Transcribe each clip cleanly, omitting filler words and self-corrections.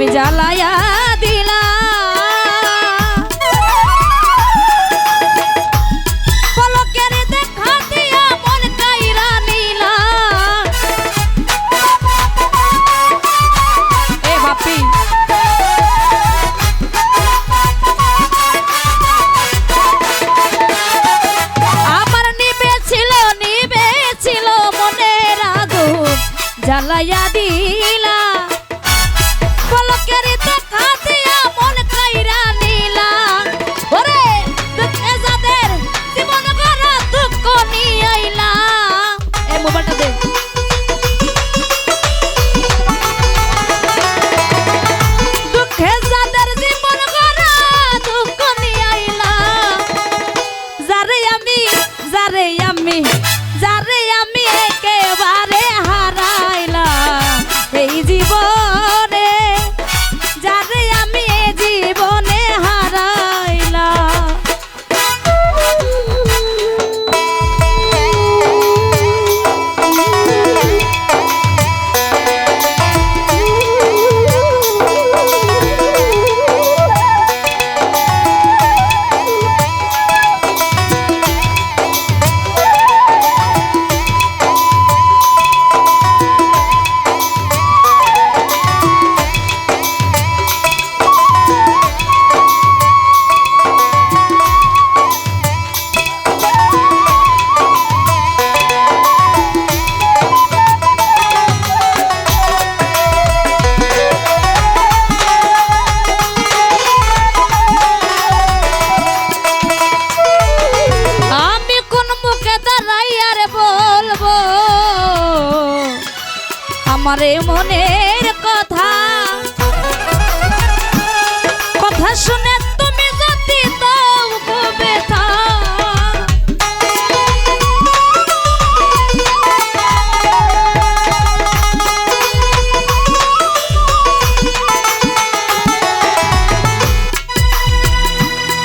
তুমি জ্বালায়া দিলা পলকের দেখা দিয়া মন কাইরা নিলা এ বাপি আমার নিবে ছিল মনের আগুন জ্বালায়া দিলা পলকের দেখা দিয়া মন কাইরা নিলা ওরে দুঃখে যাদের জীবন গড়া দুঃখ নিয়ে আইলা এই মোবাইলটা দে দুঃখে যাদের জীবন গড়া দুঃখ নিয়ে আইলা যারে আমি একেবারে হারাইলাম এই জীবনে যারে আমি এই জীবনে হারাইলাম আমারে মনের কথা শুনে তুমি যদি দাও গো ব্যথা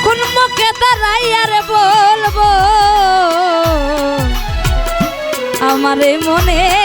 কোন মুখে দাঁড়াইয়া রে বলবো আমারে মনে